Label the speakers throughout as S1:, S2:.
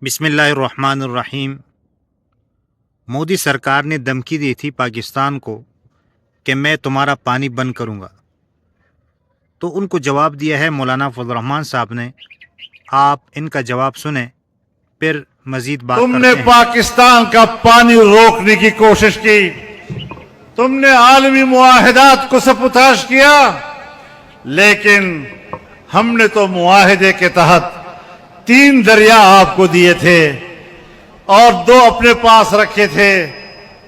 S1: بسم اللہ الرحمن الرحیم۔ مودی سرکار نے دھمکی دی تھی پاکستان کو کہ میں تمہارا پانی بند کروں گا، تو ان کو جواب دیا ہے مولانا فضل الرحمان صاحب نے۔ آپ ان کا جواب سنیں، پھر مزید بات
S2: تم
S1: کرتے
S2: نے
S1: ہیں۔
S2: پاکستان کا پانی روکنے کی کوشش کی، تم نے عالمی معاہدات کو سبوتاژ کیا، لیکن ہم نے تو معاہدے کے تحت 3 دریا آپ کو دیے تھے اور 2 اپنے پاس رکھے تھے،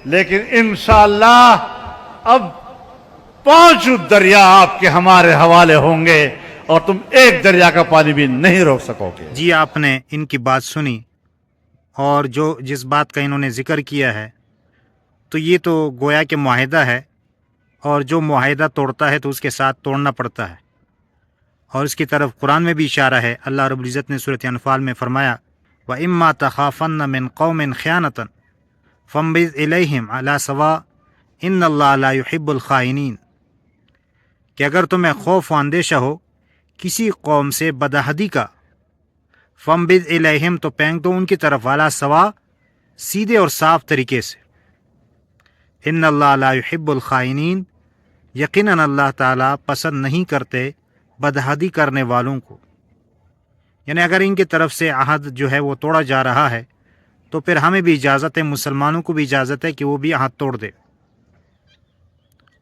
S2: لیکن انشاءاللہ اب 5 دریا آپ کے ہمارے حوالے ہوں گے اور تم 1 دریا کا پانی بھی نہیں روک سکو گے۔
S1: جی، آپ نے ان کی بات سنی، اور جس بات کا انہوں نے ذکر کیا ہے تو یہ تو گویا کہ معاہدہ ہے، اور جو معاہدہ توڑتا ہے تو اس کے ساتھ توڑنا پڑتا ہے، اور اس کی طرف قرآن میں بھی اشارہ ہے۔ اللہ رب العزت نے سورۃ انفال میں فرمایا وَإِمَّا تَخَافَنَّ مِن قَوْمٍ خِيَانَةً فَانبِذْ إِلَيْهِمْ عَلَىٰ سَوَاءٍ إِنَّ اللَّهَ لَا يُحِبُّ الْخَائِنِينَ، کہ اگر تمہیں خوف و اندیشہ ہو کسی قوم سے بدعہدی کا، فَانبِذْ إِلَيْهِمْ تو پھینک دو ان کی طرف، عَلَىٰ سَوَاءٍ سیدھے اور صاف طریقے سے۔ إِنَّ اللَّهَ لَا يُحِبُّ الْخَائِنِينَ، یقیناً اللہ تعالیٰ پسند نہیں کرتے بدعہدی کرنے والوں کو۔ یعنی اگر ان کی طرف سے عہد جو ہے وہ توڑا جا رہا ہے تو پھر ہمیں بھی اجازت ہے، مسلمانوں کو بھی اجازت ہے کہ وہ بھی عہد توڑ دے،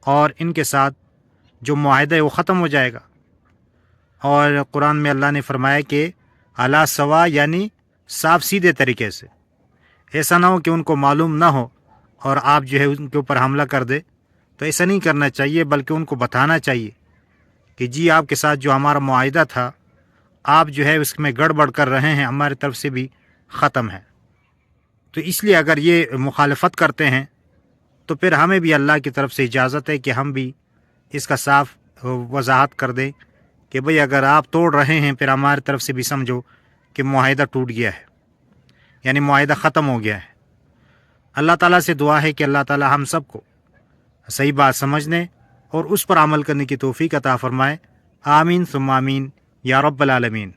S1: اور ان کے ساتھ جو معاہدہ ہے وہ ختم ہو جائے گا۔ اور قرآن میں اللہ نے فرمایا کہ علی سوا، یعنی صاف سیدھے طریقے سے۔ ایسا نہ ہو کہ ان کو معلوم نہ ہو اور آپ جو ہے ان کے اوپر حملہ کر دے، تو ایسا نہیں کرنا چاہیے، بلکہ ان کو بتانا چاہیے کہ جی آپ کے ساتھ جو ہمارا معاہدہ تھا آپ جو ہے اس میں گڑبڑ کر رہے ہیں، ہماری طرف سے بھی ختم ہے۔ تو اس لیے اگر یہ مخالفت کرتے ہیں تو پھر ہمیں بھی اللہ کی طرف سے اجازت ہے کہ ہم بھی اس کا صاف وضاحت کر دیں کہ بھئی اگر آپ توڑ رہے ہیں پھر ہماری طرف سے بھی سمجھو کہ معاہدہ ٹوٹ گیا ہے، یعنی معاہدہ ختم ہو گیا ہے۔ اللہ تعالیٰ سے دعا ہے کہ اللہ تعالیٰ ہم سب کو صحیح بات سمجھنے اور اس پر عمل کرنے کی توفیق عطا فرمائے۔ آمین ثم آمین یا رب العالمین۔